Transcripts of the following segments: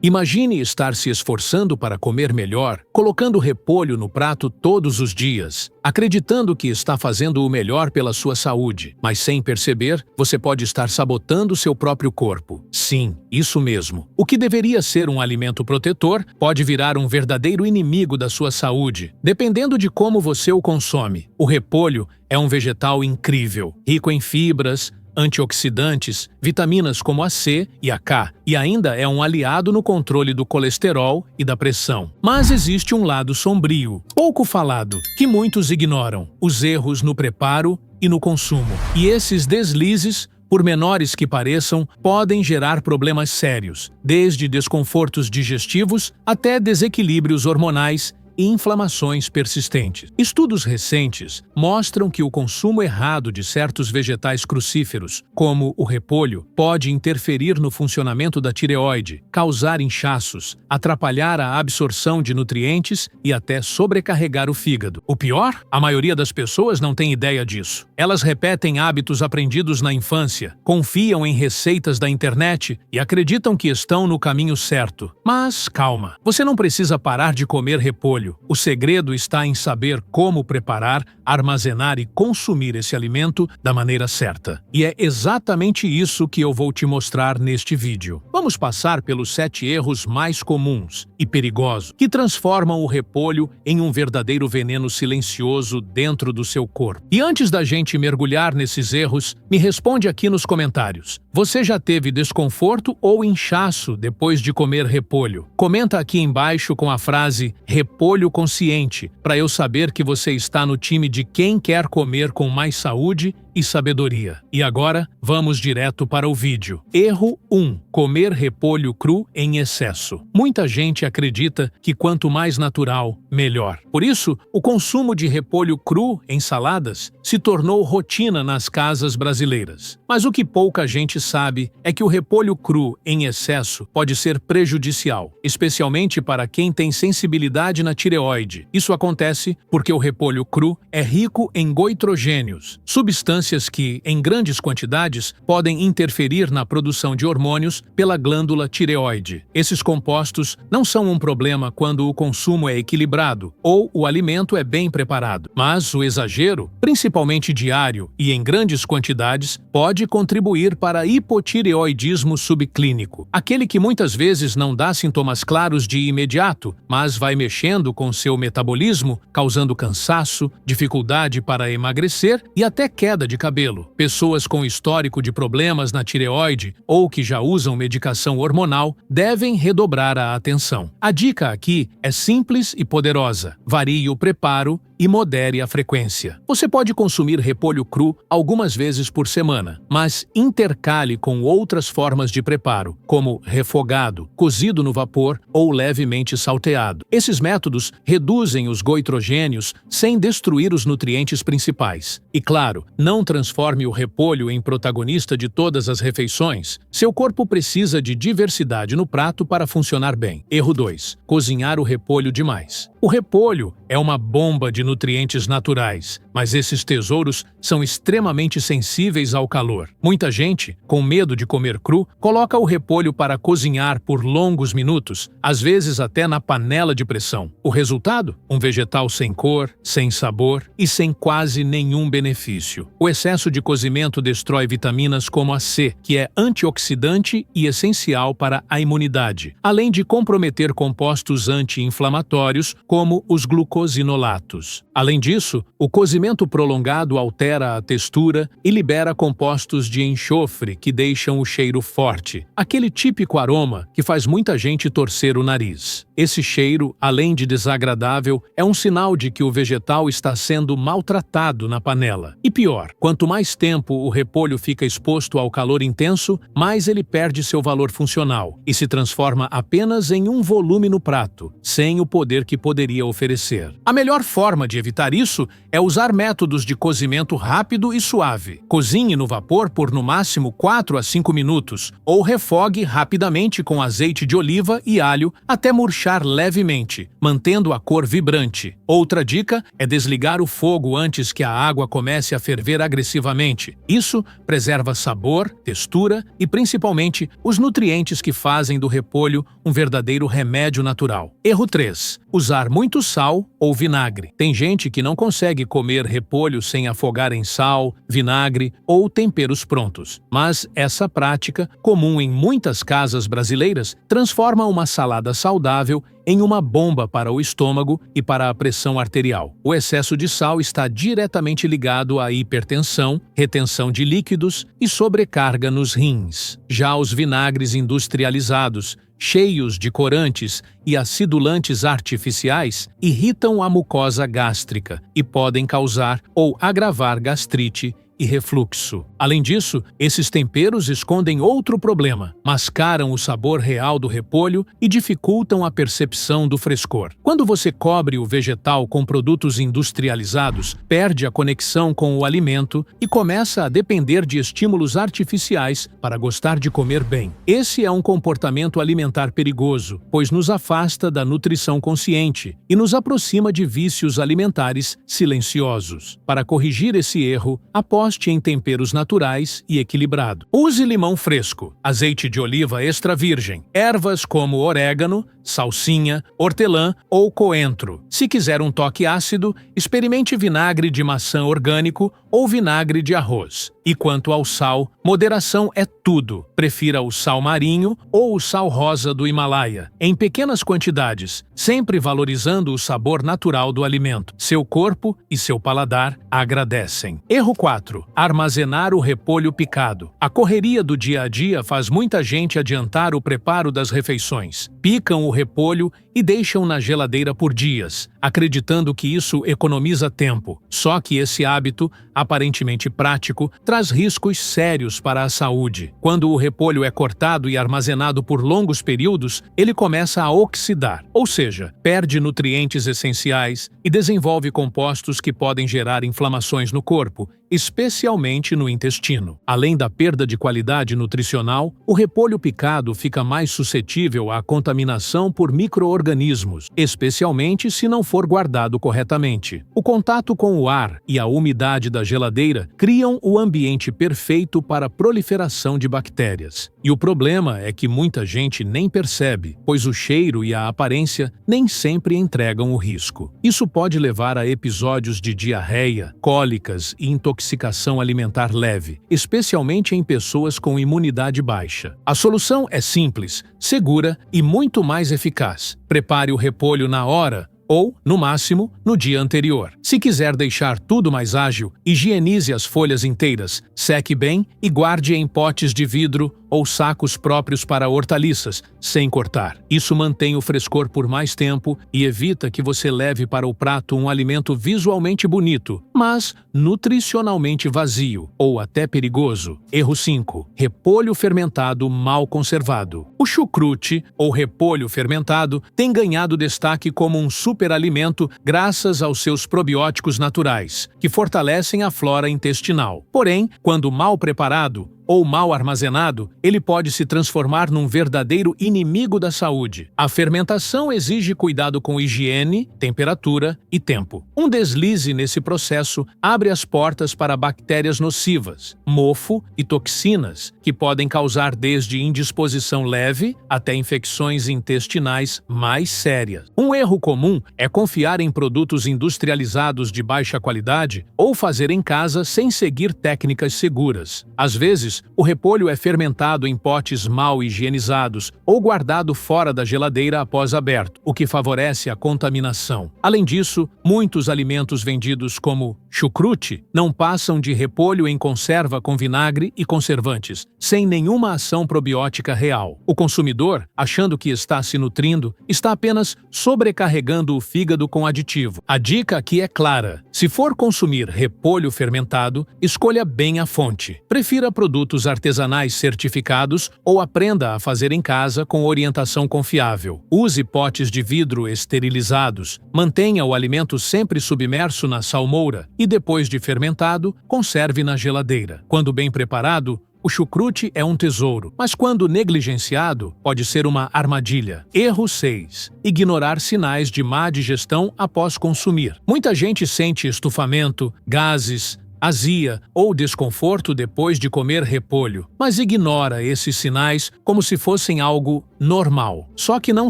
Imagine estar se esforçando para comer melhor, colocando repolho no prato todos os dias, acreditando que está fazendo o melhor pela sua saúde, mas sem perceber, você pode estar sabotando seu próprio corpo. Sim, isso mesmo. O que deveria ser um alimento protetor pode virar um verdadeiro inimigo da sua saúde, dependendo de como você o consome. O repolho é um vegetal incrível, rico em fibras, antioxidantes, vitaminas como a C e a K, e ainda é um aliado no controle do colesterol e da pressão. Mas existe um lado sombrio, pouco falado, que muitos ignoram: os erros no preparo e no consumo. E esses deslizes, por menores que pareçam, podem gerar problemas sérios, desde desconfortos digestivos até desequilíbrios hormonais e inflamações persistentes. Estudos recentes mostram que o consumo errado de certos vegetais crucíferos, como o repolho, pode interferir no funcionamento da tireoide, causar inchaços, atrapalhar a absorção de nutrientes e até sobrecarregar o fígado. O pior? A maioria das pessoas não tem ideia disso. Elas repetem hábitos aprendidos na infância, confiam em receitas da internet e acreditam que estão no caminho certo. Mas calma, você não precisa parar de comer repolho. O segredo está em saber como preparar, armazenar e consumir esse alimento da maneira certa. E é exatamente isso que eu vou te mostrar neste vídeo. Vamos passar pelos 7 erros mais comuns e perigosos que transformam o repolho em um verdadeiro veneno silencioso dentro do seu corpo. E antes da gente mergulhar nesses erros, me responde aqui nos comentários: você já teve desconforto ou inchaço depois de comer repolho? Comenta aqui embaixo com a frase "repolho consciente", para eu saber que você está no time de quem quer comer com mais saúde e sabedoria. E agora, vamos direto para o vídeo. Erro 1. Comer repolho cru em excesso. Muita gente acredita que quanto mais natural, melhor. Por isso, o consumo de repolho cru em saladas se tornou rotina nas casas brasileiras. Mas o que pouca gente sabe é que o repolho cru em excesso pode ser prejudicial, especialmente para quem tem sensibilidade na tireoide. Isso acontece porque o repolho cru é rico em goitrogênios, substâncias que, em grandes quantidades, podem interferir na produção de hormônios pela glândula tireoide. Esses compostos não são um problema quando o consumo é equilibrado ou o alimento é bem preparado, mas o exagero, principalmente diário e em grandes quantidades, pode contribuir para hipotireoidismo subclínico, aquele que muitas vezes não dá sintomas claros de imediato, mas vai mexendo com seu metabolismo, causando cansaço, dificuldade para emagrecer e até queda de cabelo. Pessoas com histórico de problemas na tireoide ou que já usam medicação hormonal devem redobrar a atenção. A dica aqui é simples e poderosa: varie o preparo e modere a frequência. Você pode consumir repolho cru algumas vezes por semana, mas intercale com outras formas de preparo, como refogado, cozido no vapor ou levemente salteado. Esses métodos reduzem os goitrogênios sem destruir os nutrientes principais. E claro, não transforme o repolho em protagonista de todas as refeições. Seu corpo precisa de diversidade no prato para funcionar bem. Erro 2. Cozinhar o repolho demais. O repolho é uma bomba de nutrientes naturais, mas esses tesouros são extremamente sensíveis ao calor. Muita gente, com medo de comer cru, coloca o repolho para cozinhar por longos minutos, às vezes até na panela de pressão. O resultado? Um vegetal sem cor, sem sabor e sem quase nenhum benefício. O excesso de cozimento destrói vitaminas como a C, que é antioxidante e essencial para a imunidade, além de comprometer compostos anti-inflamatórios como os glucosinolatos. Além disso, o cozimento prolongado altera a textura e libera compostos de enxofre que deixam o cheiro forte, aquele típico aroma que faz muita gente torcer o nariz. Esse cheiro, além de desagradável, é um sinal de que o vegetal está sendo maltratado na panela. E pior, quanto mais tempo o repolho fica exposto ao calor intenso, mais ele perde seu valor funcional e se transforma apenas em um volume no prato, sem o poder que poderia oferecer. A melhor forma forma de evitar isso é usar métodos de cozimento rápido e suave. Cozinhe no vapor por no máximo 4 a 5 minutos, ou refogue rapidamente com azeite de oliva e alho até murchar levemente, mantendo a cor vibrante. Outra dica é desligar o fogo antes que a água comece a ferver agressivamente. Isso preserva sabor, textura e principalmente os nutrientes que fazem do repolho um verdadeiro remédio natural. Erro 3. Usar muito sal ou vinagre. Tem gente que não consegue comer repolho sem afogar em sal, vinagre ou temperos prontos. Mas essa prática, comum em muitas casas brasileiras, transforma uma salada saudável em uma bomba para o estômago e para a pressão arterial. O excesso de sal está diretamente ligado à hipertensão, retenção de líquidos e sobrecarga nos rins. Já os vinagres industrializados, cheios de corantes e acidulantes artificiais, irritam a mucosa gástrica e podem causar ou agravar gastrite e refluxo. Além disso, esses temperos escondem outro problema: mascaram o sabor real do repolho e dificultam a percepção do frescor. Quando você cobre o vegetal com produtos industrializados, perde a conexão com o alimento e começa a depender de estímulos artificiais para gostar de comer bem. Esse é um comportamento alimentar perigoso, pois nos afasta da nutrição consciente e nos aproxima de vícios alimentares silenciosos. Para corrigir esse erro, aposte em temperos naturais e equilibrado. Use limão fresco, azeite de oliva extra virgem, ervas como orégano, salsinha, hortelã ou coentro. Se quiser um toque ácido, experimente vinagre de maçã orgânico ou vinagre de arroz. E quanto ao sal, moderação é tudo. Prefira o sal marinho ou o sal rosa do Himalaia, em pequenas quantidades, sempre valorizando o sabor natural do alimento. Seu corpo e seu paladar agradecem. Erro 4. Armazenar o repolho picado. A correria do dia a dia faz muita gente adiantar o preparo das refeições. Picam o repolho e deixam na geladeira por dias, acreditando que isso economiza tempo. Só que esse hábito, aparentemente prático, traz riscos sérios para a saúde. Quando o repolho é cortado e armazenado por longos períodos, ele começa a oxidar, ou seja, perde nutrientes essenciais e desenvolve compostos que podem gerar inflamações no corpo, especialmente no intestino. Além da perda de qualidade nutricional, o repolho picado fica mais suscetível à contaminação por micro-organismos, especialmente se não for guardado corretamente. O contato com o ar e a umidade da geladeira criam o ambiente perfeito para a proliferação de bactérias. E o problema é que muita gente nem percebe, pois o cheiro e a aparência nem sempre entregam o risco. Isso pode levar a episódios de diarreia, cólicas e intoxicação alimentar leve, especialmente em pessoas com imunidade baixa. A solução é simples, segura e muito mais eficaz. Prepare o repolho na hora ou, no máximo, no dia anterior. Se quiser deixar tudo mais ágil, higienize as folhas inteiras, seque bem e guarde em potes de vidro ou sacos próprios para hortaliças, sem cortar. Isso mantém o frescor por mais tempo e evita que você leve para o prato um alimento visualmente bonito, mas nutricionalmente vazio ou até perigoso. Erro 5. Repolho fermentado mal conservado. O chucrute, ou repolho fermentado, tem ganhado destaque como um superalimento graças aos seus probióticos naturais, que fortalecem a flora intestinal. Porém, quando mal preparado ou mal armazenado, ele pode se transformar num verdadeiro inimigo da saúde. A fermentação exige cuidado com higiene, temperatura e tempo. Um deslize nesse processo abre as portas para bactérias nocivas, mofo e toxinas, que podem causar desde indisposição leve até infecções intestinais mais sérias. Um erro comum é confiar em produtos industrializados de baixa qualidade ou fazer em casa sem seguir técnicas seguras. Às vezes, o repolho é fermentado em potes mal higienizados ou guardado fora da geladeira após aberto, o que favorece a contaminação. Além disso, muitos alimentos vendidos como chucrute não passam de repolho em conserva com vinagre e conservantes, sem nenhuma ação probiótica real. O consumidor, achando que está se nutrindo, está apenas sobrecarregando o fígado com aditivo. A dica aqui é clara: se for consumir repolho fermentado, escolha bem a fonte. Prefira produtos produtos artesanais certificados ou aprenda a fazer em casa com orientação confiável. Use potes de vidro esterilizados, mantenha o alimento sempre submerso na salmoura e, depois de fermentado, conserve na geladeira. Quando bem preparado, o chucrute é um tesouro, mas quando negligenciado, pode ser uma armadilha. Erro 6. Ignorar sinais de má digestão após consumir. Muita gente sente estufamento, gases, azia ou desconforto depois de comer repolho, mas ignora esses sinais como se fossem algo normal. Só que não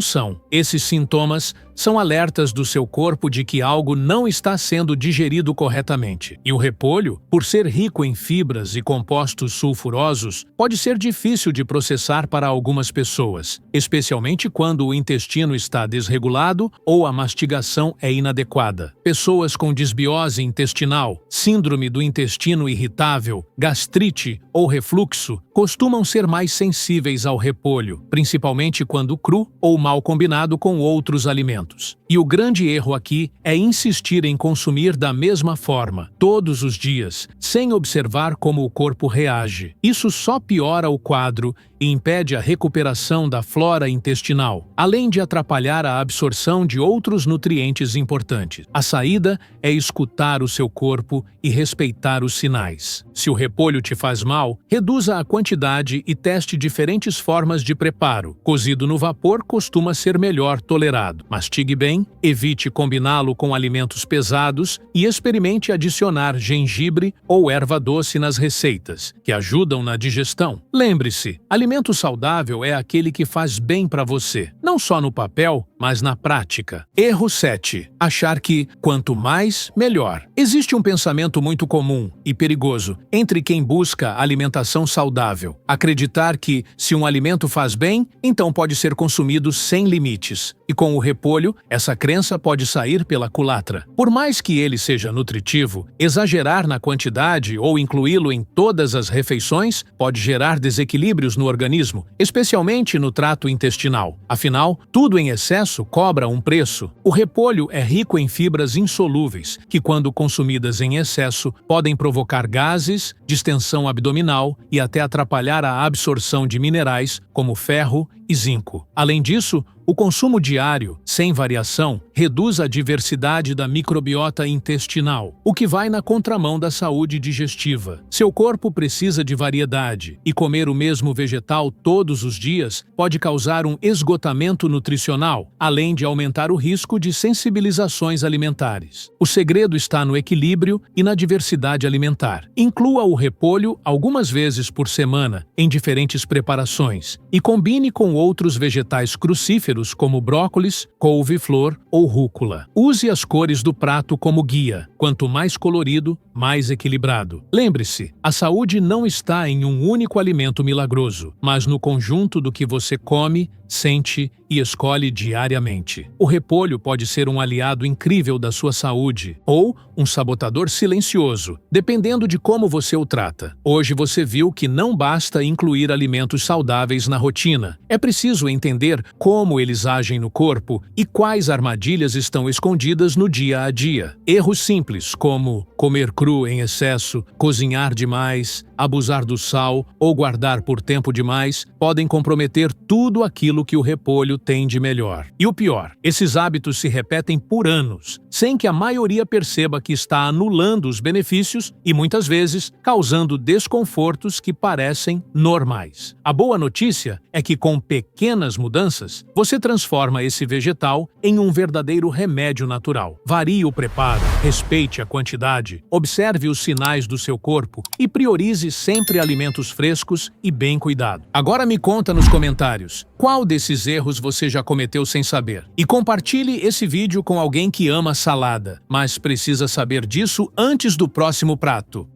são. Esses sintomas são alertas do seu corpo de que algo não está sendo digerido corretamente. E o repolho, por ser rico em fibras e compostos sulfurosos, pode ser difícil de processar para algumas pessoas, especialmente quando o intestino está desregulado ou a mastigação é inadequada. Pessoas com desbiose intestinal, síndrome do intestino irritável, gastrite ou refluxo costumam ser mais sensíveis ao repolho, principalmente quando cru ou mal combinado com outros alimentos. E o grande erro aqui é insistir em consumir da mesma forma, todos os dias, sem observar como o corpo reage. Isso só piora o quadro e impede a recuperação da flora intestinal, além de atrapalhar a absorção de outros nutrientes importantes. A saída é escutar o seu corpo e respeitar os sinais. Se o repolho te faz mal, reduza a quantidade e teste diferentes formas de preparo. Cozido no vapor costuma ser melhor tolerado. Mastigue bem, evite combiná-lo com alimentos pesados e experimente adicionar gengibre ou erva doce nas receitas, que ajudam na digestão. Lembre-se, alimento saudável é aquele que faz bem para você, não só no papel, mas na prática. Erro 7. Achar que quanto mais, melhor. Existe um pensamento muito comum e perigoso entre quem busca alimentação saudável. Acreditar que, se um alimento faz bem, então pode ser consumido sem limites. E com o repolho, essa crença pode sair pela culatra. Por mais que ele seja nutritivo, exagerar na quantidade ou incluí-lo em todas as refeições pode gerar desequilíbrios no organismo, especialmente no trato intestinal. Afinal, tudo em excesso cobra um preço. O repolho é rico em fibras insolúveis, que quando consumidas em excesso podem provocar gases, distensão abdominal e até atrapalhar a absorção de minerais como ferro e zinco. Além disso, o consumo diário, sem variação, reduz a diversidade da microbiota intestinal, o que vai na contramão da saúde digestiva. Seu corpo precisa de variedade, e comer o mesmo vegetal todos os dias pode causar um esgotamento nutricional, além de aumentar o risco de sensibilizações alimentares. O segredo está no equilíbrio e na diversidade alimentar. Inclua o repolho algumas vezes por semana, em diferentes preparações, e combine com outros vegetais crucíferos como brócolis, couve-flor ou rúcula. Use as cores do prato como guia. Quanto mais colorido, mais equilibrado. Lembre-se, a saúde não está em um único alimento milagroso, mas no conjunto do que você come, sente e escolhe diariamente. O repolho pode ser um aliado incrível da sua saúde ou um sabotador silencioso, dependendo de como você o trata. Hoje você viu que não basta incluir alimentos saudáveis na rotina. É preciso entender como eles agem no corpo e quais armadilhas estão escondidas no dia a dia. Erros simples, como comer cru em excesso, cozinhar demais, abusar do sal ou guardar por tempo demais, podem comprometer tudo aquilo que o repolho tem de melhor. E o pior, esses hábitos se repetem por anos, sem que a maioria perceba que está anulando os benefícios e, muitas vezes, causando desconfortos que parecem normais. A boa notícia é que, com pequenas mudanças, você transforma esse vegetal em um verdadeiro remédio natural. Varie o preparo, respeite a quantidade, observe os sinais do seu corpo e priorize sempre alimentos frescos e bem cuidados. Agora me conta nos comentários, qual desses erros você já cometeu sem saber? E compartilhe esse vídeo com alguém que ama salada, mas precisa saber disso antes do próximo prato.